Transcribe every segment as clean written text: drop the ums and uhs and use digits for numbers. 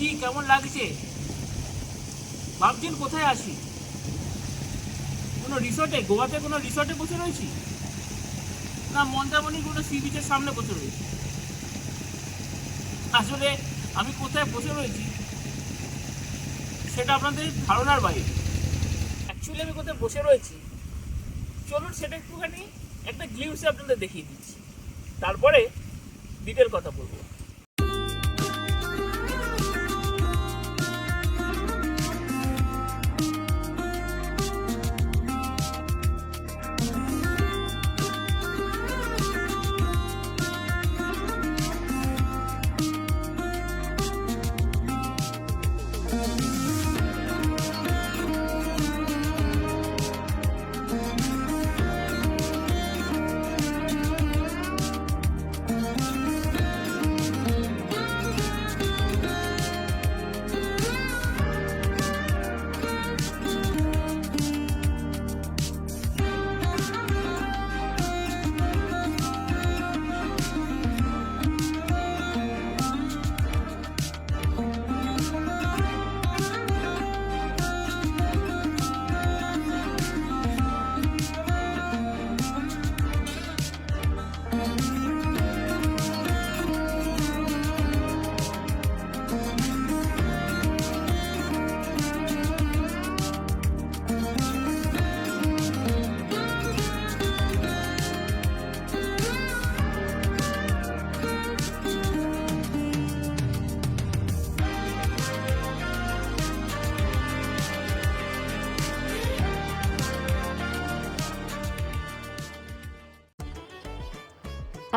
কি কেমন লাগছে? ভাবছেন কোথায় আসি? কোনো রিসর্টে, গোয়াতে কোনো রিসর্টে বসে রয়েছি, না মন্দারমণির কোনো সি বিচের সামনে বসে রয়েছি? আসলে আমি কোথায় বসে রয়েছি সেটা আপনাদের ধারণার বাইরে। অ্যাকচুয়ালি আমি কোথায় বসে রয়েছি চলুন সেটা একটুখানি একটা গ্লিমসে আপনাদের দেখিয়ে দিচ্ছি, তারপরে ডিটেল কথা বলবো।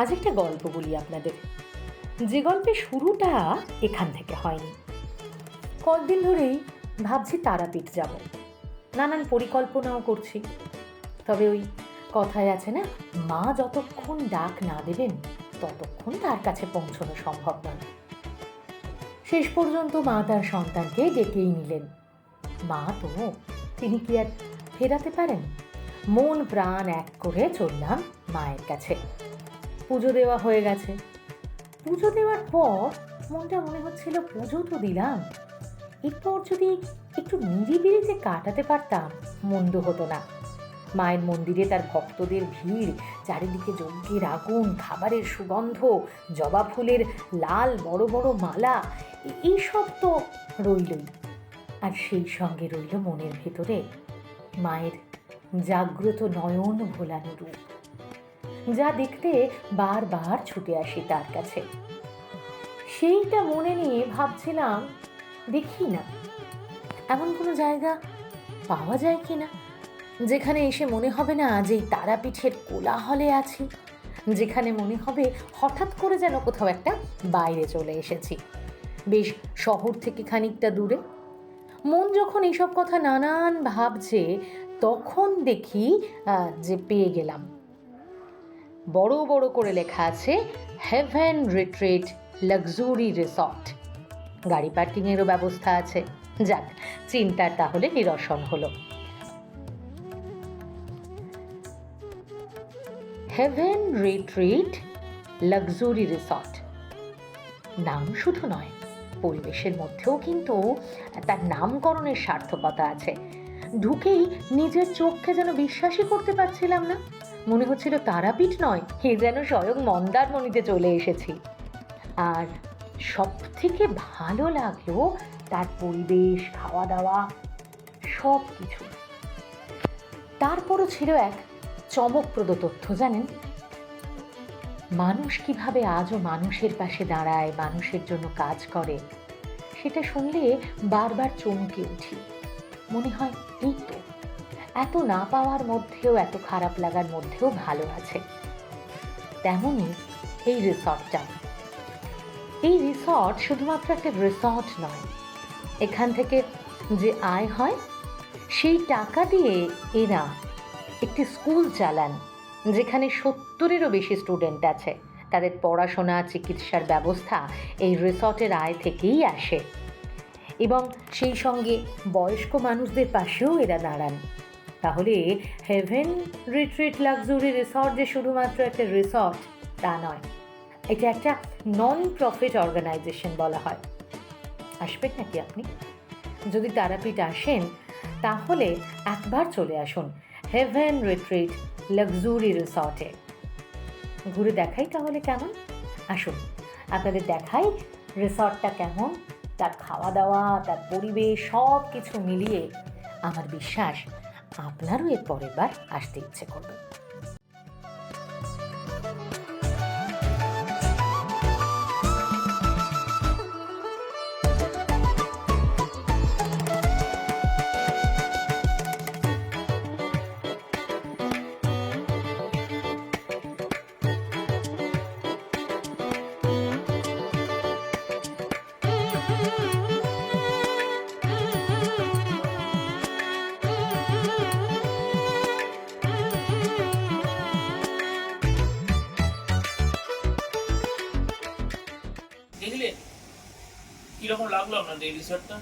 আজ একটা গল্প বলি আপনাদের, যে গল্পের শুরুটা এখান থেকে হয়নি। কয়েকদিন ধরেই ভাবছি তারাপীঠ যাব, নানান পরিকল্পনাও করছি। তবে ওই কথায় আছে না, মা যতক্ষণ ডাক না দেবেন ততক্ষণ তার কাছে পৌঁছানো সম্ভব নয়। শেষ পর্যন্ত মা তার সন্তানকে ডেকেই নিলেন। মা তো, তিনি কি আর ফেরাতে পারেন? মন প্রাণ এক করে চললাম মায়ের কাছে। পুজো দেওয়া হয়ে গেছে। পুজো দেওয়ার পর মনটা মনে হচ্ছিল পুজো তো দিলাম, এরপর যদি একটু নিরিবিলিতে কাটাতে পারতাম মন্দ হতো না। মায়ের মন্দিরে তার ভক্তদের ভিড়, চারিদিকে যজ্ঞের আগুন, খাবারের সুগন্ধ, জবা ফুলের লাল বড় বড় মালা, এইসব তো রইলই। আর সেই সঙ্গে রইল মনের ভেতরে মায়ের জাগ্রত নয়ন ভোলানো রূপ, যা দেখতে বারবার ছুটে আসি তার কাছে। সেইটা মনে নিয়ে ভাবছিলাম, দেখি না এমন কোনো জায়গা পাওয়া যায় কি না, যেখানে এসে মনে হবে না যে তারাপীঠের কোলাহলে আছি, যেখানে মনে হবে হঠাৎ করে যেন কোথাও একটা বাইরে চলে এসেছি, বেশ শহর থেকে খানিকটা দূরে। মন যখন এইসব কথা নানান ভাবছে, তখন দেখি যে পেয়ে গেলাম। বড় বড় করে লেখা আছে হেভেন রিট্রিট লাক্সুরি রিসর্ট। গাড়ি পার্কিংয়েরও ব্যবস্থা আছে। যাক, চিন্তার তাহলে নিরসন হলো। হেভেন রিট্রিট লাক্সুরি রিসর্ট নাম শুধু নয়, পরিবেশের মধ্যেও কিন্তু তার নামকরণের সার্থকতা আছে। ঢুকেই নিজের চোখকে যেন বিশ্বাসই করতে পারছিলাম না। মনে হচ্ছিল তারাপীঠ নয়, এ যেন স্বয়ং মন্দারমণিতে চলে এসেছি। আর সব থেকে ভালো লাগলো তার পরিবেশ, খাওয়া দাওয়া, সব কিছু। তারপরও ছিল এক চমকপ্রদ তথ্য, জানেন? মানুষ কিভাবে আজও মানুষের পাশে দাঁড়ায়, মানুষের জন্য কাজ করে, সেটা শুনলে বারবার চমকে উঠি। মনে হয় এই তো, এত না পাওয়ার মধ্যেও, এত খারাপ লাগার মধ্যেও ভালো আছে। তেমনই এই রিসর্টটা। এই রিসর্ট শুধুমাত্র একটা রিসর্ট নয়, এখান থেকে যে আয় হয় সেই টাকা দিয়ে এরা একটি স্কুল চালান, যেখানে 70-এরও বেশি স্টুডেন্ট আছে। তাদের পড়াশোনা, চিকিৎসার ব্যবস্থা এই রিসর্টের আয় থেকেই আসে। এবং সেই সঙ্গে বয়স্ক মানুষদের পাশেও এরা দাঁড়ান। তাহলে হেভেন রিট্রিট লাক্সুরি রিসর্ট যে শুধুমাত্র একটা রিসর্ট তা নয়, এটা একটা নন প্রফিট অর্গানাইজেশন বলা হয়। আসবেন নাকি আপনি? যদি তারাপীঠ আসেন তাহলে একবার চলে আসুন হেভেন রিট্রিট লাক্সুরি রিসর্টে। ঘুরে দেখাই তাহলে কেমন? আসুন আপনাদের দেখাই রিসর্টটা কেমন, তার খাওয়া দাওয়া, তার পরিবেশ সব কিছু মিলিয়ে আমার বিশ্বাস আপনারও এর পরের বার আসতে ইচ্ছে করবে। দেখলেন কিরকম লাগলো আপনাদের এই রিসর্টটা?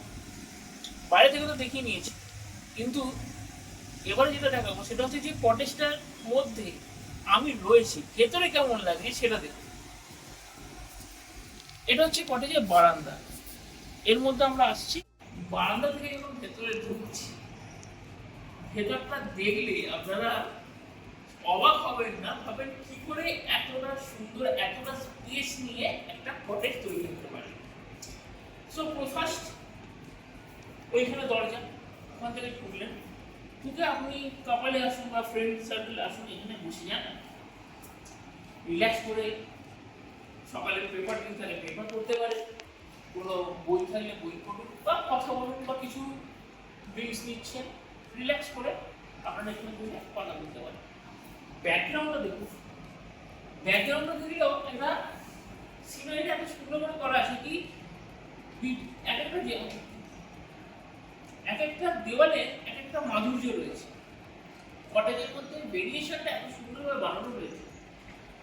বাইরে থেকে তো দেখিয়ে নিয়েছি, কিন্তু এবারে যেটা দেখাবো সেটা হচ্ছে যে কটেজটার মধ্যে আমি রয়েছি, ভেতরে কেমন লাগে সেটা দেখুন। এটা হচ্ছে কটেজের বারান্দা, এর মধ্যে আমরা আসছি। বারান্দা থেকে যখন ভেতরে ঢুকছি, ভেতরটা দেখলে আপনারা অবাক হবেন না, ভাবেন কি করে এতটা সুন্দর, এতটা স্পেস নিয়ে একটা কটেজ তৈরি করতে পারে। সো ফার্স্ট ওইখানে দরজা, ওখান থেকে ঢুকলেন, ঢুকে আপনি কাপালে আসুন বা ফ্রেন্ড সার্কেলে আসুন, এখানে বসে যান, রিল্যাক্স করে। সকালে পেপার দিন থাকলে পেপার পড়তে পারে, কোনো বই থাকলে বই পড়ুন বা কথা বলুন বা কিছু ড্রিঙ্কস নিচ্ছেন, রিল্যাক্স করে আপনারা এখানে বসে কথা বলতে পারেন। ব্যাকগ্রাউন্ডটা দেখুন, ব্যাকগ্রাউন্ডটা দিলেও একটা সিনারিটা এত সুন্দর করে করা আছে কি এক একটা দেওয়ালে এক একটা মাধুর্য রয়েছে। কটেজের মধ্যে ভেরিয়েশনটা এত সুন্দরভাবে বানানো রয়েছে,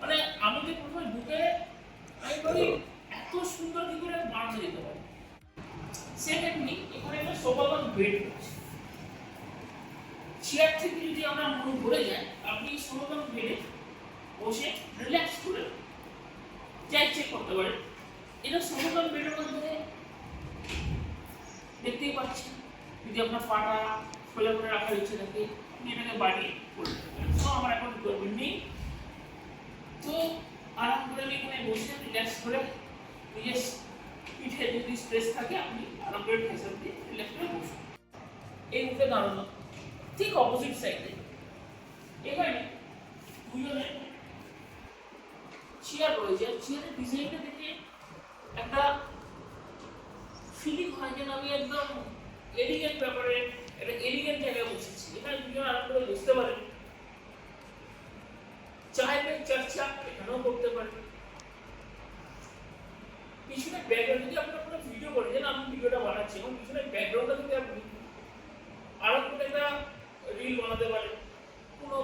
মানে আমি যে প্রথমে ঢুকে আমি বলি এত সুন্দর কি করে বানানো যেতে পারে। সেকেন্ডলি এখানে একটা সোফা কাম বেড রয়েছে, চেয়ার থেকে যদি আমরা মন ভরে যায়, আপনি সোফা কাম বেডে বসে রিল্যাক্স করে চাই চেক করতে পারেন। এটা সোফা কাম বেডের মধ্যে দেখতেই পাচ্ছেন, যদি আপনার পাটা সোজা করে রাখার ইচ্ছে থাকে আপনি এটাকে বাড়িয়ে করতে পারেন। তো আমার এখন রিকোয়ারমেন্ট নেই, তো আরাম করে আমি এখানে বসে রিল্যাক্স করে নিজের পিঠে যদি স্ট্রেস থাকে আপনি আরাম করে ফেসার দিয়ে রিল্যাক্স করে বসুন। এই মুখে দাঁড়ানো ঠিক অপোজিট সাইডে এখানে দুজনের চেয়ার রয়েছে, চেয়ারের ডিজাইনটা দেখে একটা ফিলিং হয় যেন আমি একদম এলিগেন্ট ব্যাপারে একটা এলিগেন্ট জায়গায় বসেছি। এখানে দুজন আরাম করে বসতে পারেন, চাইলে চর্চা এখানেও করতে পারেন। পিছনে ব্যাকগ্রাউন্ড যদি আপনারা কোনো ভিডিও করেন, যেন আমি ভিডিওটা বানাচ্ছি এবং পিছনে ব্যাকগ্রাউন্ডটা থেকে আপনি আরাম করে একটা রিল বানাতে পারেন। কোনো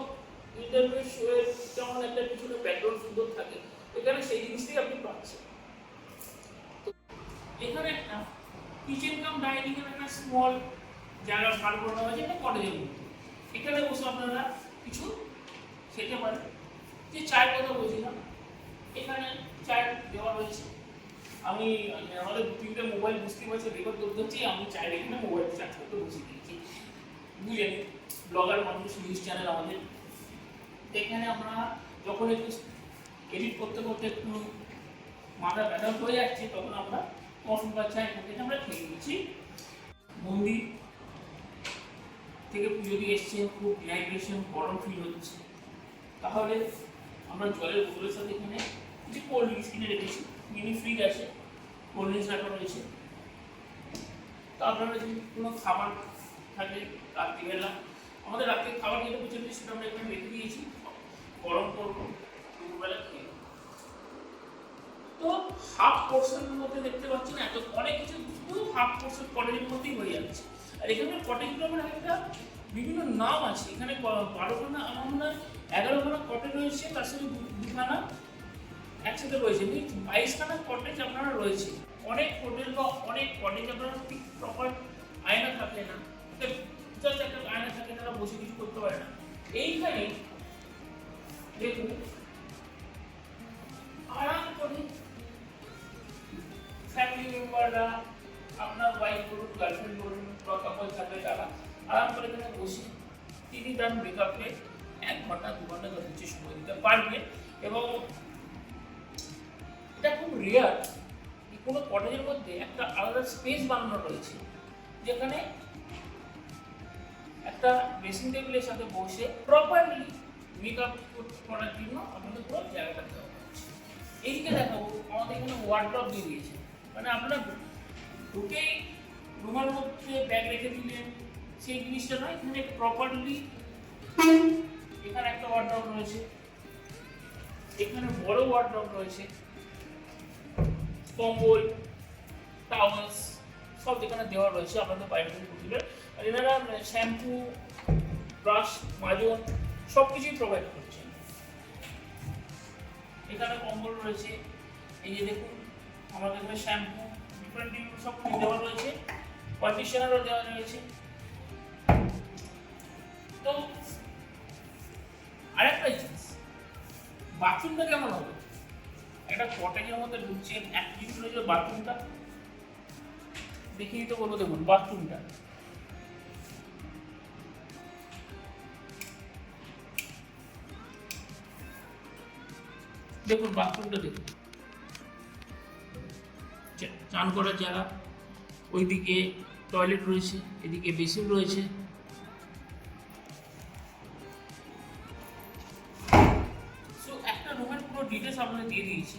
ইন্টারভিউ শোয়ে যেমন একটা পিছনে ব্যাকগ্রাউন্ড সুন্দর থাকে, এখানে সেই জিনিসটাই আপনি পাচ্ছেন। এখানে একটা কিচেন কাম ডাইনিং এর একটা স্মল জায়গা ভাগ করা হয়েছে একটা কটেজের মধ্যে। এখানে বসে আপনারা কিছু খেতে পারেন। যে চায়ের কথা বলছিলাম, এখানে চায় দেওয়া রয়েছে। আমি আমাদের দু তিনটে মোবাইল বুঝতে পারছি রেকর্ড করতে হচ্ছে, আমি চায়ের এখানে মোবাইল চার্জ করতে বসে দিয়েছি। বুঝলেন, ব্লগার মানুষ, নিউজ চ্যানেল আমাদের। এখানে আমরা যখন একটু এডিট করতে করতে একটু মাথা ব্যথা হয়ে যাচ্ছে, তখন আমরা কফি বা চায় খেতে আমরা খেয়ে দিচ্ছি। মন্দির থেকে পুজো দিয়ে এসছে, খুব ডিহাইড্রেশন, গরম ফিল হচ্ছে, তাহলে আমরা জলের বোতলের সাথে এখানে কিছু কোল্ড ড্রিঙ্কস কিনে রেখেছি। মিনি ফ্রিজ আছে, কোল্ড ড্রিঙ্কস রাখা রয়েছে। তো আপনারা যদি কোনো খাবার থাকে রাত্রিবেলা, আমাদের রাত্রে খাবার যেটা পর্যন্ত সেটা আমরা এখানে রেখে দিয়েছি, গরম করবো দুপুরবেলা খেয়ে। তো হাফ পোর্শনের মধ্যে দেখতে পাচ্ছেন এত অনেক কিছু, শুধু হাফ পোর্শন কটেজের মধ্যেই হয়ে যাচ্ছে। আর এখানে কটেজগুলো আমার একটা বিভিন্ন নাম আছে, এখানে 12খানা আমার 11খানা কটেজ রয়েছে, তার সাথে দুখানা একসাথে রয়েছে, 22খানা কটেজ আপনারা রয়েছে। অনেক হোটেল বা অনেক কটেজ আপনারা ঠিক প্রপার আয়না থাকে না, জাস্ট একটা আয়না থাকে, তারা বসে কিছু করতে পারে না। এইখানে দেখুন আরাম করে ফ্যামিলি মেম্বাররা আপনার ওয়াইফ বলুন, গার্লফ্রেন্ড বলুন, বা কাপল থাকলে তারা আরাম করে এখানে বসে তিনি তার মেকআপে 1 ঘন্টা 2 ঘন্টা হচ্ছে সময় দিতে পারবে। এবং এটা খুব রেয়ার কোনো কটেজের মধ্যে একটা আলাদা স্পেস বানানো রয়েছে, যেখানে একটা ড্রেসিং টেবিলের সাথে বসে প্রপারলি মেকআপ করার জন্য আপনাদের পুরো জায়গাটা দেওয়া হচ্ছে। এইদিকে দেখাবো, আমাদের এখানে ওয়ার্ড্রপ দিয়ে দিয়েছে, মানে আপনারা ঢুকেই রুমের মধ্যে ব্যাগ রেখে দিলেন সেই জিনিসটা নয়, এখানে প্রপারলি এখানে একটা ওয়ার্ড্রপ রয়েছে, এখানে বড় ওয়ার্ড্রপ রয়েছে, কম্বল, টাওয়েলস সব এখানে দেওয়া রয়েছে আপনাদের বাইরে থেকে বুঝলে। আর এনারা শ্যাম্পু, ব্রাশ, মাজন সব কিছুই প্রোভাইড করছেন। এখানে কম্বল রয়েছে, এই যে দেখুন আমাদের এখানে শ্যাম্পু ডিফারেন্ট সব কিছু দেওয়া রয়েছে, কন্ডিশনারও দেওয়া রয়েছে। তো আরেকটা জিনিস, বাথরুমটা কেমন হবে? একটা কটেজের মধ্যে ঢুকছেন, এক জিনিস রয়েছে বাথরুমটা, দেখিয়ে দিতে বলবো। দেখুন বাথরুমটা, দেখুন বাথরুমটা দেখুন, চান করার জায়গা, ওইদিকে টয়লেট রয়েছে, এদিকে বেসিন রয়েছে। সো একটা রুমের পুরো ডিটেলস আপনাদের দিয়ে দিয়েছি।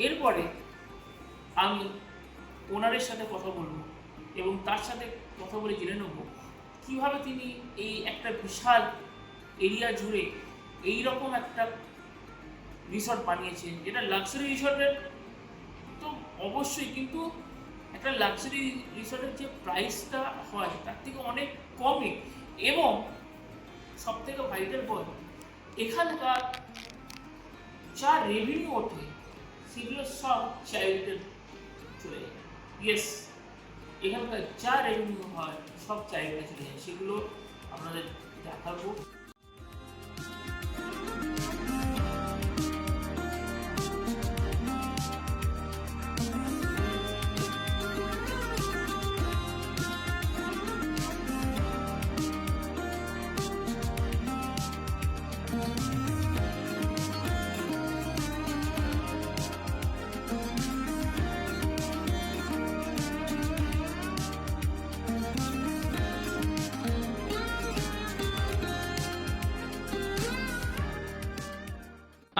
এরপরে আমি ওনারের সাথে কথা বলবো এবং তার সাথে কথা বলে জেনে নেব কীভাবে তিনি এই একটা বিশাল এরিয়া জুড়ে এইরকম একটা রিসর্ট বানিয়েছেন, যেটা লাক্সারি রিসর্টের তো অবশ্যই, কিন্তু একটা লাক্সারি রিসর্টের যে প্রাইসটা হয় তার থেকে অনেক কমে, এবং সব থেকে ভাইটাল পয়েন্ট, এখানকার যা রেভিনিউ ওঠে সেগুলো সব চাইল্ডদের চলে যায়। ইয়েস, এখানকার যা রেভিনিউ হয় সব চাইল্ডে চলে যায়, সেগুলো আপনাদের দেখাবো।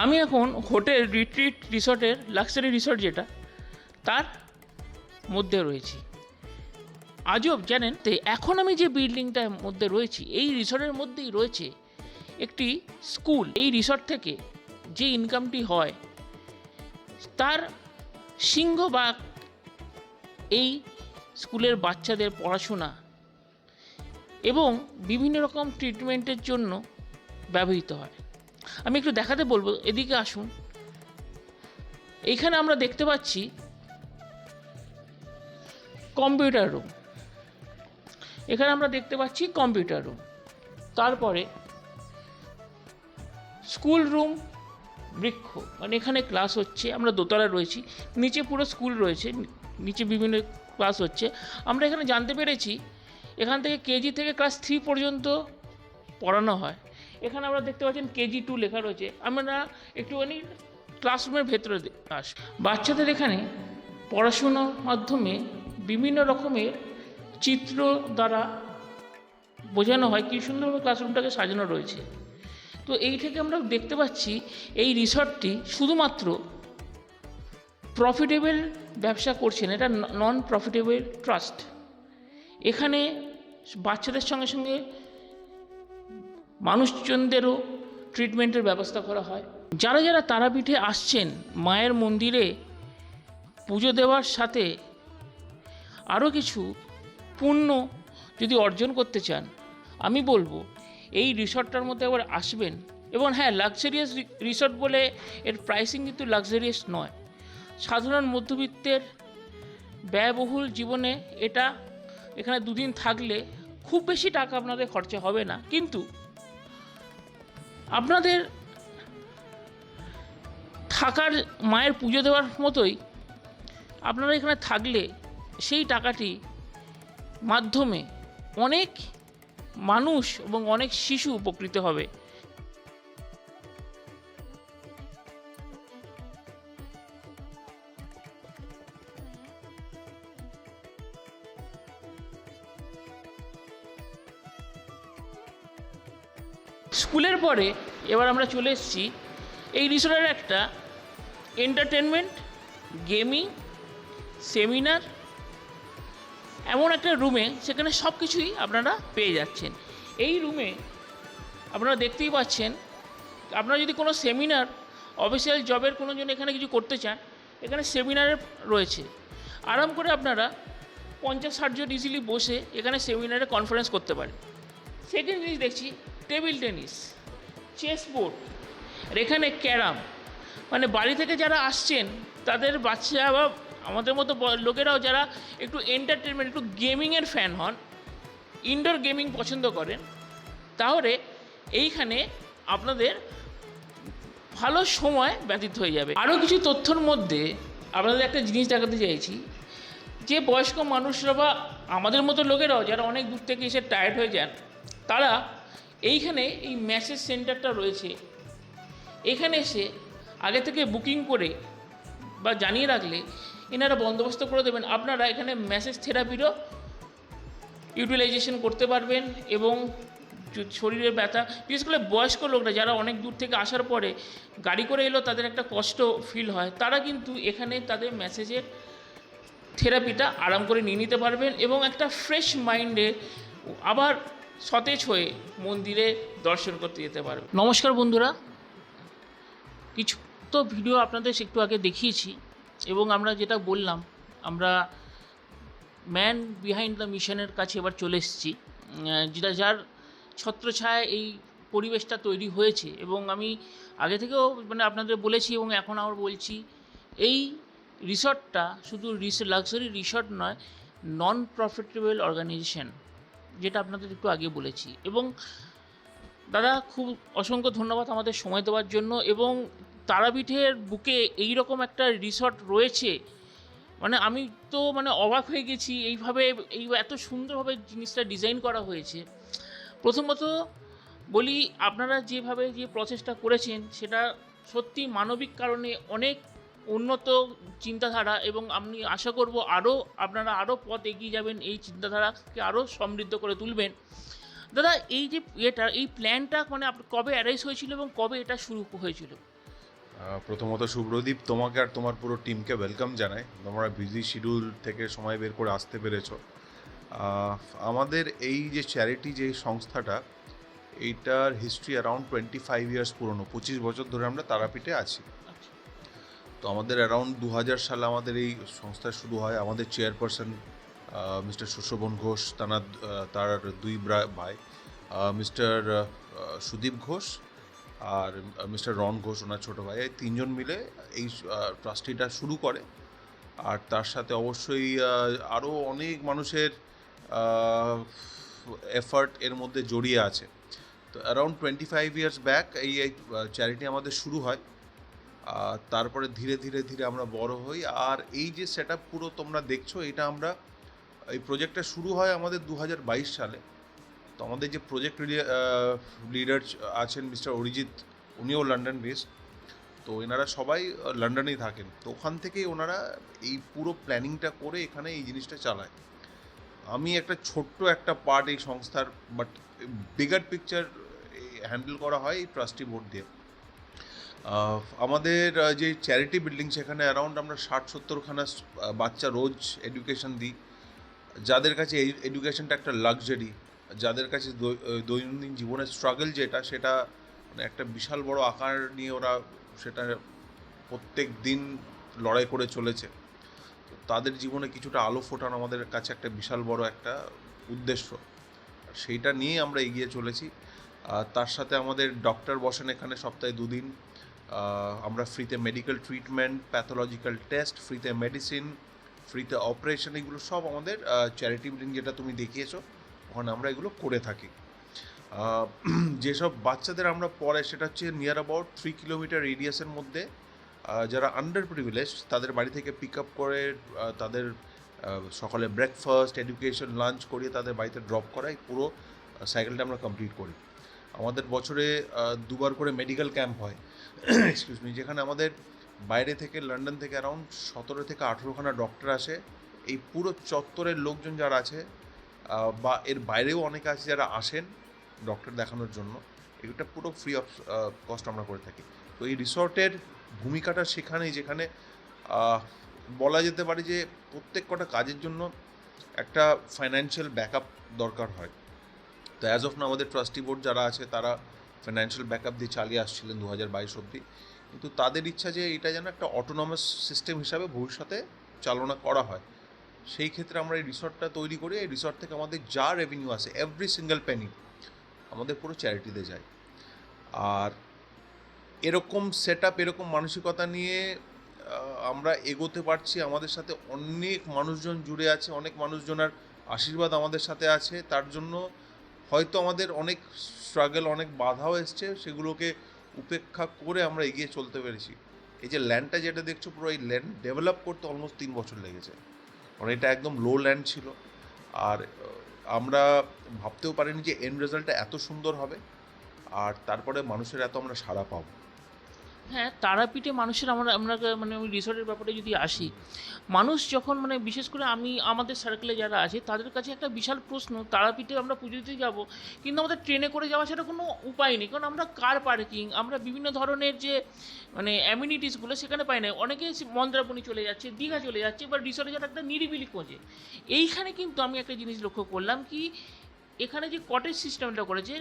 আমি এখন হোটেল রিট্রিট রিসর্টের লাক্সারি রিসর্ট যেটা তার মধ্যে রয়েছি। আজব জানেন তো, এখন আমি যে বিল্ডিংটার মধ্যে রয়েছি এই রিসর্টের মধ্যেই রয়েছে একটি স্কুল। এই রিসর্ট থেকে যে ইনকামটি হয় তার সিংহভাগ এই স্কুলের বাচ্চাদের পড়াশোনা এবং বিভিন্ন রকম ট্রিটমেন্টের জন্য ব্যবহৃত হয়। আমি একটু দেখাতে বলবো, এদিকে আসুন। এইখানে আমরা দেখতে পাচ্ছি কম্পিউটার রুম, এখানে আমরা দেখতে পাচ্ছি কম্পিউটার রুম, তারপরে স্কুল রুম, বৃক্ষ, মানে এখানে ক্লাস হচ্ছে। আমরা দোতলায় রয়েছি, নিচে পুরো স্কুল রয়েছে, নিচে বিভিন্ন ক্লাস হচ্ছে। আমরা এখানে জানতে পেরেছি এখান থেকে কেজি থেকে ক্লাস 3 পর্যন্ত পড়ানো হয়। এখানে আমরা দেখতে পাচ্ছেন কেজি 2 লেখা রয়েছে। আমরা একটুখানি ক্লাসরুমের ভেতরে আসি। বাচ্চাদের এখানে পড়াশোনার মাধ্যমে বিভিন্ন রকমের চিত্র দ্বারা বোঝানো হয় কী সুন্দরভাবে ক্লাসরুমটাকে সাজানো রয়েছে। তো এই থেকে আমরা দেখতে পাচ্ছি এই রিসর্টটি শুধুমাত্র প্রফিটেবল ব্যবসা করছেন, এটা নন প্রফিটেবল ট্রাস্ট। এখানে বাচ্চাদের সঙ্গে সঙ্গে মানুষজনদেরও ট্রিটমেন্টের ব্যবস্থা করা হয়। যারা যারা তারাপীঠে আসছেন মায়ের মন্দিরে পুজো দেওয়ার সাথে আরও কিছু পুণ্য যদি অর্জন করতে চান, আমি বলবো এই রিসর্টটার মধ্যে একবার আসবেন। এবং হ্যাঁ, লাক্সারিয়াস রিসর্ট বলে এর প্রাইসিং কিন্তু লাক্সারিয়াস নয়। সাধারণ মধ্যবিত্তের ব্যয়বহুল জীবনে এটা এখানে 2 দিন থাকলে খুব বেশি টাকা আপনাদের খরচা হবে না, কিন্তু আপনাদের থাকার, মায়ের পুজো দেওয়ার মতোই আপনারা এখানে থাকলে সেই টাকাটি মাধ্যমে অনেক মানুষ এবং অনেক শিশু উপকৃত হবে। স্কুলের পরে এবার আমরা চলে এসেছি এই রিসোর্টের একটা এন্টারটেনমেন্ট, গেমিং, সেমিনার এমন একটা রুমে, সেখানে সব কিছুই আপনারা পেয়ে যাচ্ছেন। এই রুমে আপনারা দেখতেই পাচ্ছেন, আপনারা যদি কোনো সেমিনার, অফিসিয়াল জবের কোনো জন্য এখানে কিছু করতে চান, এখানে সেমিনারে রয়েছে। আরাম করে আপনারা 50-60 জন ইজিলি বসে এখানে সেমিনারে কনফারেন্স করতে পারেন। সেকেন্ড জিনিস দেখছি টেবিল টেনিস, চেস বোর্ড, আর এখানে ক্যারাম। মানে বাড়ি থেকে যারা আসছেন তাদের বাচ্চা বা আমাদের মতো লোকেরাও যারা একটু এন্টারটেনমেন্ট, একটু গেমিংয়ের ফ্যান হন, ইনডোর গেমিং পছন্দ করেন, তাহলে এইখানে আপনাদের ভালো সময় ব্যতীত হয়ে যাবে। আরও কিছু তথ্যর মধ্যে আপনাদের একটা জিনিস দেখাতে চাইছি, যে বয়স্ক মানুষরা বা আমাদের মতো লোকেরাও যারা অনেক দূর থেকে এসে টায়ার্ড হয়ে যান, তারা এইখানে এই ম্যাসেজ সেন্টারটা রয়েছে, এখানে এসে আগে থেকে বুকিং করে বা জানিয়ে রাখলে এনারা বন্দোবস্ত করে দেবেন। আপনারা এখানে ম্যাসেজ থেরাপিরও ইউটিলাইজেশন করতে পারবেন এবং শরীরের ব্যথা, বিশেষ করে বয়স্ক লোকরা যারা অনেক দূর থেকে আসার পরে গাড়ি করে এলো তাদের একটা কষ্ট ফিল হয়, তারা কিন্তু এখানে তাদের ম্যাসেজের থেরাপিটা আরাম করে নিয়ে নিতে পারবেন এবং একটা ফ্রেশ মাইন্ডে আবার সতেজ হয়ে মন্দিরে দর্শন করতে যেতে পারবেন। নমস্কার বন্ধুরা, কিছু তো ভিডিও আপনাদের একটু আগে দেখিয়েছি এবং আমরা যেটা বললাম, আমরা ম্যান বিহাইন্ড দ্য মিশনের কাছে এবার চলে এসেছি, যেটা যার ছত্রছায়ায় এই পরিবেশটা তৈরি হয়েছে। এবং আমি আগে থেকেও মানে আপনাদের বলেছি এবং এখন আবার বলছি, এই রিসর্টটা শুধু লাক্সারি রিসর্ট নয়, নন প্রফিটেবল অর্গানাইজেশন, যেটা আপনাদের একটু আগে বলেছি। এবং দাদা খুব অসংখ্য ধন্যবাদ আমাদের সময় দেওয়ার জন্য। এবং তারাপীঠের বুকে এই রকম একটা রিসর্ট রয়েছে, মানে আমি তো মানে অবাক হয়ে গেছি, এইভাবে এত সুন্দরভাবে জিনিসটা ডিজাইন করা হয়েছে। প্রথমত বলি, আপনারা যেভাবে যে প্রসেসটা করেছেন সেটা সত্যি মানবিক কারণে অনেক উন্নত চিন্তাধারা, এবং আমি আশা করব আপনারা আরও পথ এগিয়ে যাবেন, এই চিন্তাধারাকে আরও সমৃদ্ধ করে তুলবেন। দাদা এই যে এই প্ল্যানটা মানে কবে অ্যারাইজ হয়েছিল এবং কবে এটা শুরু হয়েছিল? প্রথমত শুভ্রদীপ, তোমাকে আর তোমার পুরো টিমকে ওয়েলকাম জানাই। তোমরা বিজি শিডিউল থেকে সময় বের করে আসতে পেরেছো। আমাদের এই যে চ্যারিটি যে সংস্থাটা, এইটার হিস্ট্রি অ্যারাউন্ড 25 ইয়ার্স পুরনো। 25 বছর ধরে আমরা তারাপীঠে আছি। তো আমাদের অ্যারাউন্ড 2000 সালে আমাদের এই সংস্থা শুরু হয়। আমাদের চেয়ারপারসন মিস্টার শোভন ঘোষ, তার দুই ভাই, মিস্টার সুদীপ ঘোষ আর মিস্টার রন ঘোষ, ওনার ছোটো ভাই, এই তিনজন মিলে এই ট্রাস্টিটা শুরু করে। আর তার সাথে অবশ্যই আরও অনেক মানুষের এফার্ট এর মধ্যে জড়িয়ে আছে। তো অ্যারাউন্ড 25 ইয়ার্স ব্যাক এই চ্যারিটি আমাদের শুরু হয়। তারপরে ধীরে ধীরে ধীরে আমরা বড় হই। আর এই যে সেট আপ পুরো তোমরা দেখছো, এটা আমরা এই প্রজেক্টটা শুরু হয় আমাদের 2022 সালে। তো আমাদের যে প্রজেক্ট লিডার আছেন মিস্টার অরিজিৎ, উনিও লন্ডন বেসড। তো এনারা সবাই লন্ডনেই থাকেন। তো ওখান থেকেই ওনারা এই পুরো প্ল্যানিংটা করে এখানে এই জিনিসটা চালায়। আমি একটা ছোট্ট একটা পার্ট এই সংস্থার, বাট বিগার পিকচার হ্যান্ডেল করা হয় এই ট্রাস্টি বোর্ড দিয়ে। আমাদের যে চ্যারিটি বিল্ডিং, সেখানে অ্যারাউন্ড আমরা 60-70খানা বাচ্চা রোজ এডুকেশন দিই, যাদের কাছে এই এডুকেশনটা একটা লাক্সারি, যাদের কাছে দৈনন্দিন জীবনের স্ট্রাগল যেটা, সেটা মানে একটা বিশাল বড় আকার নিয়ে ওরা সেটা প্রত্যেক দিন লড়াই করে চলেছে। তো তাদের জীবনে কিছুটা আলো ফোটানো আমাদের কাছে একটা বিশাল বড় একটা উদ্দেশ্য, সেইটা নিয়ে আমরা এগিয়ে চলেছি। তার সাথে আমাদের ডক্টর বসেন এখানে সপ্তাহে 2 দিন। আমরা ফ্রিতে মেডিকেল ট্রিটমেন্ট, প্যাথোলজিক্যাল টেস্ট, ফ্রিতে মেডিসিন, ফ্রিতে অপারেশন, এগুলো সব আমাদের চ্যারিটি বিল্ডিং যেটা তুমি দেখিয়েছো ওখানে আমরা এগুলো করে থাকি। যেসব বাচ্চাদের আমরা পড়াই সেটা হচ্ছে নিয়ার অ্যাবাউট 3 কিলোমিটার রেডিয়াসের মধ্যে যারা আন্ডার প্রিভিলেজ তাদের বাড়ি থেকে পিক আপ করে তাদের সকালে ব্রেকফাস্ট, এডুকেশন, লাঞ্চ করিয়ে তাদের বাড়িতে ড্রপ করাই পুরো সাইকেলটা আমরা কমপ্লিট করি। আমাদের বছরে 2বার করে মেডিকেল ক্যাম্প হয়, এক্সকিউজ মি, যেখানে আমাদের বাইরে থেকে, লন্ডন থেকে অ্যারাউন্ড 17 থেকে 18খানা ডক্টর আসে। এই পুরো চত্বরের লোকজন যারা আছে বা এর বাইরেও অনেকে আছে যারা আসেন ডক্টর দেখানোর জন্য, এটা পুরো ফ্রি অফ কস্ট আমরা করে থাকি। তো এই রিসর্টের ভূমিকাটা সেখানেই, যেখানে বলা যেতে পারে যে প্রত্যেক কটা কাজের জন্য একটা ফাইন্যান্সিয়াল ব্যাকআপ দরকার হয়। তো অ্যাজ অফ না আমাদের ট্রাস্টি বোর্ড যারা আছে তারা ফাইন্যান্সিয়াল ব্যাকআপ দিয়ে চালিয়ে আসছিলেন 2022 অবধি, কিন্তু তাদের ইচ্ছা যে এটা যেন একটা অটোনমাস সিস্টেম হিসাবে ভবিষ্যতে চালনা করা হয়। সেই ক্ষেত্রে আমরা এই রিসর্টটা তৈরি করি। এই রিসর্ট থেকে আমাদের যা রেভিনিউ আসে, এভরি সিঙ্গেল পেনি আমাদের পুরো চ্যারিটিতে যায়। আর এরকম সেট আপ, এরকম মানসিকতা নিয়ে আমরা এগোতে পারছি। আমাদের সাথে অনেক মানুষজন জুড়ে আছে, অনেক মানুষজনের আশীর্বাদ আমাদের সাথে আছে। তার জন্য হয়তো আমাদের অনেক স্ট্রাগল, অনেক বাধাও এসছে, সেগুলোকে উপেক্ষা করে আমরা এগিয়ে চলতে পেরেছি। এই যে ল্যান্ডটা যেটা দেখছো, পুরো এই ল্যান্ড ডেভেলপ করতে অলমোস্ট 3 বছর লেগেছে, কারণ এটা একদম লো ল্যান্ড ছিল। আর আমরা ভাবতেও পারিনি যে এন্ড রেজাল্টটা এত সুন্দর হবে, আর তারপরে মানুষের এত আমরা সাড়া পাবো। হ্যাঁ, তারাপীঠে মানুষের আমরা মানে ওই রিসর্টের ব্যাপারে যদি আসি, মানুষ যখন মানে বিশেষ করে আমাদের সার্কেলে যারা আছে তাদের কাছে একটা বিশাল প্রশ্ন, তারাপীঠে আমরা পুজো দিতে যাবো কিন্তু আমাদের ট্রেনে করে যাওয়া সেটা কোনো উপায় নেই, কারণ আমরা কার পার্কিং, আমরা বিভিন্ন ধরনের যে মানে অ্যামিনিটিসগুলো সেখানে পাই না। অনেকে মন্দারমণি চলে যাচ্ছে, দীঘা চলে যাচ্ছে, বা রিসর্টে যারা একটা নিরিবিলি খোঁজে। এইখানে কিন্তু আমি একটা জিনিস লক্ষ্য করলাম কি, এখানে যে কটেজ সিস্টেমটা করেছে,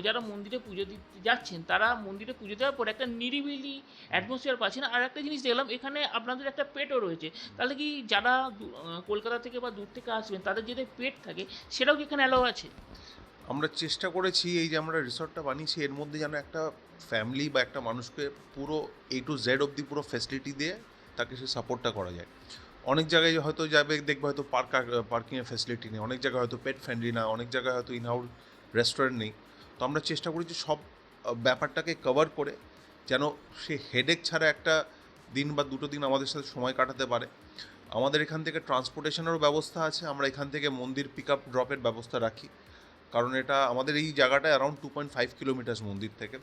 যারা মন্দিরে পুজো দিতে যাচ্ছেন তারা মন্দিরে পুজো দেওয়ার পর একটা নিরিবিলি অ্যাটমসফিয়ার পাচ্ছেন। আর একটা জিনিস দেখলাম, এখানে আপনাদের একটা পেটও রয়েছে। তাহলে কি যারা কলকাতা থেকে বা দূর থেকে আসবেন তাদের যদি পেট থাকে সেটাও কি এখানে অ্যালাউ আছে? আমরা চেষ্টা করেছি এই যে আমরা রিসর্টটা বানিয়েছি এর মধ্যে যেন একটা ফ্যামিলি বা একটা মানুষকে পুরো A to Z অবধি পুরো ফ্যাসিলিটি দিয়ে তাকে সে সাপোর্টটা করা যায়। অনেক জায়গায় হয়তো যাবে, দেখবে হয়তো পার্কিংয়ের ফ্যাসিলিটি নেই, অনেক জায়গায় হয়তো পেট ফ্রেন্ডলি না, অনেক জায়গায় হয়তো ইনহাউস রেস্টুরেন্ট নেই। তো আমরা চেষ্টা করেছি সব ব্যাপারটাকে কভার করে যেন সে হেডেক ছাড়া একটা দিন বা 2টো দিন আমাদের সাথে সময় কাটাতে পারে। আমাদের এখান থেকে ট্রান্সপোর্টেশনেরও ব্যবস্থা আছে, আমরা এখান থেকে মন্দির পিক আপ ড্রপের ব্যবস্থা রাখি, কারণ এটা আমাদের এই জায়গাটায় অ্যারাউন্ড 2.5 কিলোমিটার্স মন্দির থেকে।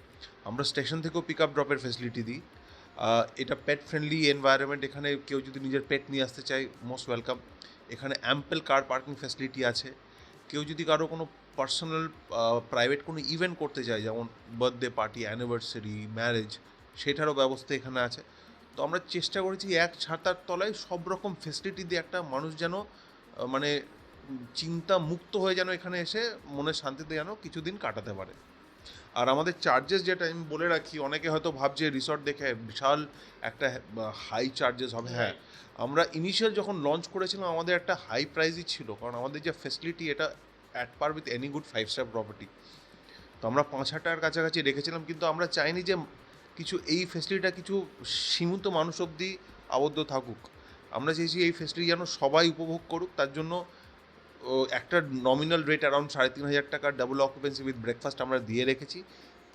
আমরা স্টেশন থেকেও পিক আপ ড্রপের ফেসিলিটি দিই। এটা পেট ফ্রেন্ডলি এনভায়রনমেন্ট, এখানে কেউ যদি নিজের পেট নিয়ে আসতে চায় মোস্ট ওয়েলকাম। এখানে অ্যাম্পেল কার পার্কিং ফ্যাসিলিটি আছে। কেউ যদি কারো কোনো পার্সোনাল প্রাইভেট কোনো ইভেন্ট করতে চায়, যেমন বার্থডে পার্টি, অ্যানিভার্সারি, ম্যারেজ, সেটারও ব্যবস্থা এখানে আছে। তো আমরা চেষ্টা করেছি এক ছাতার তলায় সব রকম ফেসিলিটি দিয়ে একটা মানুষ যেন মানে চিন্তা মুক্ত হয়ে যেন এখানে এসে মনের শান্তিতে যেন কিছুদিন কাটাতে পারে। আর আমাদের চার্জেস যেটা আমি বলে রাখি, অনেকে হয়তো ভাবছে রিসর্ট দেখে বিশাল একটা হাই চার্জেস হবে। হ্যাঁ, আমরা ইনিশিয়াল যখন লঞ্চ করেছিলাম আমাদের একটা হাই প্রাইসই ছিল, কারণ আমাদের যে ফেসিলিটি এটা at par with any good 5-স্টার প্রপার্টি। তো আমরা 5,000 টাকার কাছাকাছি রেখেছিলাম, কিন্তু আমরা চাইনি যে কিছু এই ফেসিলিটিটা কিছু সীমিত মানুষ অবধি আবদ্ধ থাকুক। আমরা চেয়েছি এই ফেসিলিটি যেন সবাই উপভোগ করুক। তার জন্য একটা নমিনাল রেট অ্যারাউন্ড 3,500 টাকার ডাবল অকুপেন্সি উইথ ব্রেকফাস্ট আমরা দিয়ে রেখেছি।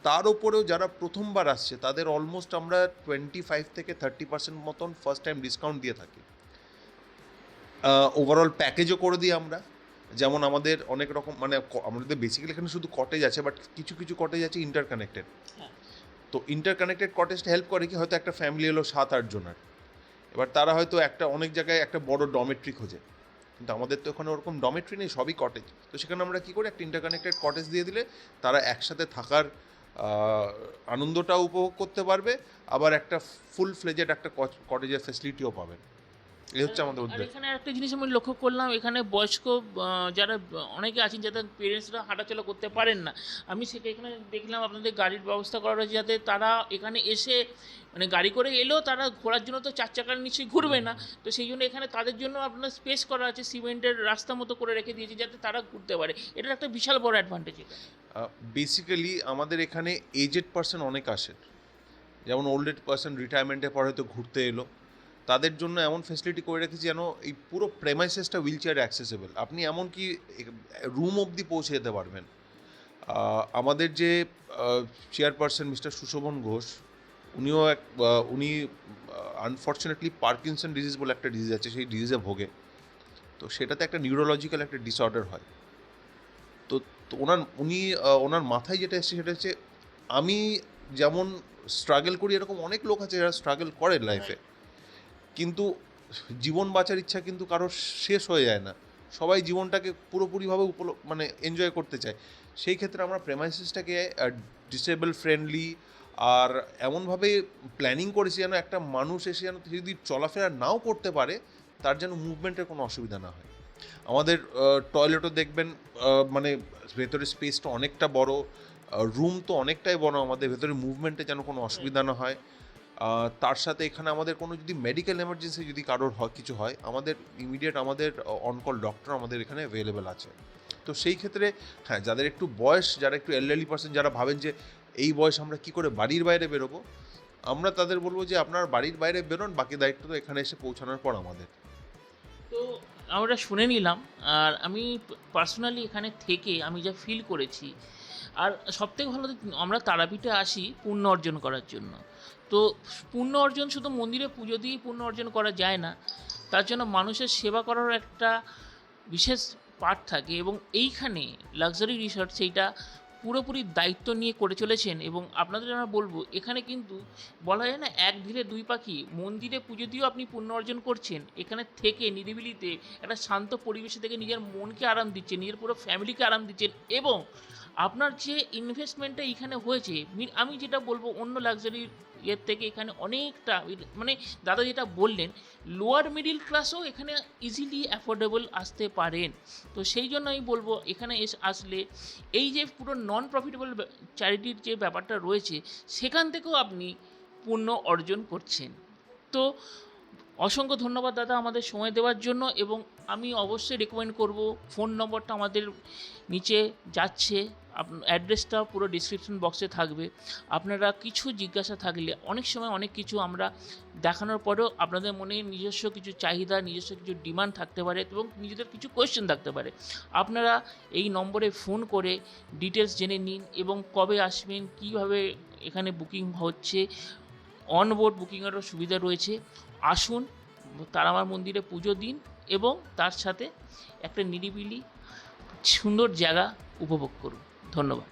তার ওপরেও যারা প্রথমবার আসছে তাদের অলমোস্ট আমরা 25 থেকে 30% মতন ফার্স্ট টাইম ডিসকাউন্ট দিয়ে থাকি। ওভারঅল প্যাকেজও করে দিই আমরা, যেমন আমাদের অনেক রকম মানে আমাদের বেসিক্যালি এখানে শুধু কটেজ আছে, বাট কিছু কিছু কটেজ আছে ইন্টারকানেক্টেড। তো ইন্টারকানেক্টেড কটেজটা হেল্প করে কি, হয়তো একটা ফ্যামিলি হলো 7-8 জনের, এবার তারা হয়তো একটা অনেক জায়গায় একটা বড় ডমেট্রি খোঁজে, কিন্তু আমাদের তো ওখানে ওরকম ডমেট্রি নেই, সবই কটেজ। তো সেখানে আমরা কী করি, একটা ইন্টারকানেক্টেড কটেজ দিয়ে দিলে তারা একসাথে থাকার আনন্দটাও উপভোগ করতে পারবে, আবার একটা ফুল ফ্লেজেড একটা কটেজের ফেসিলিটিও পাবেন। এই হচ্ছে আমাদের আর উদ্দেশ্য। এখানে একটা জিনিস আমি লক্ষ্য করলাম, এখানে বয়স্ক যারা অনেকে আছেন যাদের পেরেন্টসরা হাঁটাচলা করতে পারেন না, আমি সেটা এখানে দেখলাম আপনাদের গাড়ির ব্যবস্থা করা রয়েছে, যাতে তারা এখানে এসে মানে গাড়ি করে এলেও তারা ঘোরার জন্য তো 4 চাকার নিশ্চয়ই ঘুরবে না, তো সেই জন্য এখানে তাদের জন্য আপনার স্পেস করা আছে, সিমেন্টের রাস্তা মতো করে রেখে দিয়েছে যাতে তারা ঘুরতে পারে। এটার একটা বিশাল বড় অ্যাডভান্টেজ এটা। বেসিক্যালি আমাদের এখানে এজেড পার্সন অনেক আসেন, যেমন ওল্ড এজ পার্সন রিটায়ারমেন্টের পর হয়তো ঘুরতে এলো, তাদের জন্য এমন ফেসিলিটি করে রেখেছি যেন এই পুরো প্রেমাইসেসটা হুইল চেয়ার অ্যাক্সেসেবল, আপনি এমনকি রুম অবধি পৌঁছে যেতে পারবেন। আমাদের যে চেয়ারপারসন মিস্টার সুশোভন ঘোষ, উনি আনফর্চুনেটলি পার্কিনসন ডিজিজ বলে একটা ডিজিজ আছে, সেই ডিজিজে ভোগে। তো সেটাতে একটা নিউরোলজিক্যাল একটা ডিসঅর্ডার হয়। তো তো ওনার মাথায় যেটা এসেছে সেটা হচ্ছে, আমি যেমন স্ট্রাগল করি এরকম অনেক লোক আছে যারা স্ট্রাগল করে লাইফে, কিন্তু জীবন বাঁচার ইচ্ছা কিন্তু কারোর শেষ হয়ে যায় না। সবাই জীবনটাকে পুরোপুরিভাবে মানে এনজয় করতে চায়। সেই ক্ষেত্রে আমরা প্রেমাইসিসটাকে ডিসেবল ফ্রেন্ডলি আর এমনভাবে প্ল্যানিং করেছি যেন একটা মানুষ এসে যেন যদি চলাফেরা নাও করতে পারে, তার যেন মুভমেন্টের কোনো অসুবিধা না হয়। আমাদের টয়লেটও দেখবেন, মানে ভেতরে স্পেসটা অনেকটা বড়, রুম তো অনেকটাই বড়, আমাদের ভেতরে মুভমেন্টে যেন কোনো অসুবিধা না হয়। তার সাথে এখানে আমাদের কোনো যদি মেডিকেল এমার্জেন্সি যদি কারোর কিছু হয়, আমাদের ইমিডিয়েট আমাদের অনকল ডক্টর আমাদের এখানে অ্যাভেলেবেল আছে। তো সেই ক্ষেত্রে হ্যাঁ, যাদের একটু বয়স, যারা একটু এল্ডারলি পার্সন, যারা ভাবেন যে এই বয়স আমরা কী করে বাড়ির বাইরে বেরোবো, আমরা তাদের বলবো যে আপনার বাড়ির বাইরে বেরোন, বাকি দায়িত্ব তো এখানে এসে পৌঁছানোর পর আমাদের। তো আমরা শুনে নিলাম, আর আমি পার্সোনালি এখানে থেকে আমি যা ফিল করেছি, আর সবথেকে ভালো আমরা তারাপীঠে আসি পুণ্য অর্জন করার জন্য। তো পুণ্য অর্জন শুধু মন্দিরে পুজো দিয়েই পুণ্য অর্জন করা যায় না, তার জন্য মানুষের সেবা করার একটা বিশেষ পার্ট থাকে, এবং এইখানে লাক্সারি রিসর্ট সেইটা পুরোপুরি দায়িত্ব নিয়ে করে চলেছেন। এবং আপনাদের আমরা বলবো, এখানে কিন্তু বলা যায় না এক ঢিলে দুই পাখি, মন্দিরে পুজো দিয়েও আপনি পুণ্য অর্জন করছেন, এখানে থেকে নিরিবিলিতে একটা শান্ত পরিবেশে থেকে নিজের মনকে আরাম দিচ্ছেন, নিজের পুরো ফ্যামিলিকে আরাম দিচ্ছেন, এবং আপনার যে ইনভেস্টমেন্টটা এখানে হয়েছে, আমি যেটা বলবো অন্য লাক্সারি এর থেকে এখানে অনেকটা, মানে দাদা যেটা বললেন, লোয়ার মিডিল ক্লাসও এখানে ইজিলি অ্যাফোর্ডেবল আসতে পারেন। তো সেই জন্য আমি বলবো, এখানে আসলে এই যে পুরো নন প্রফিটেবল চ্যারিটির যে ব্যাপারটা রয়েছে, সেখান থেকেও আপনি পুণ্য অর্জন করছেন। তো অসংখ্য ধন্যবাদ দাদা আমাদের সময় দেওয়ার জন্য, এবং আমি অবশ্যই রেকমেন্ড করব, ফোন নম্বরটা আমাদের নিচে যাচ্ছে, অ্যাড্রেসটা পুরো ডিসক্রিপশন বক্সে থাকবে। আপনারা কিছু জিজ্ঞাসা থাকলে, অনেক সময় অনেক কিছু আমরা দেখানোর পরেও আপনাদের মনে নিজস্ব কিছু চাহিদা, নিজস্ব কিছু ডিমান্ড থাকতে পারে, এবং নিজেদের কিছু কোয়েশ্চেন থাকতে পারে। আপনারা এই নম্বরে ফোন করে ডিটেলস জেনে নিন, এবং কবে আসবেন, কীভাবে এখানে বুকিং হচ্ছে, অনবোর্ড বুকিংয়েরও সুবিধা রয়েছে। আসুন, তারামার মন্দিরে পুজো দিন, এবং তার সাথে একটা নিরিবিলি সুন্দর জায়গা উপভোগ করুন। ধন্যবাদ।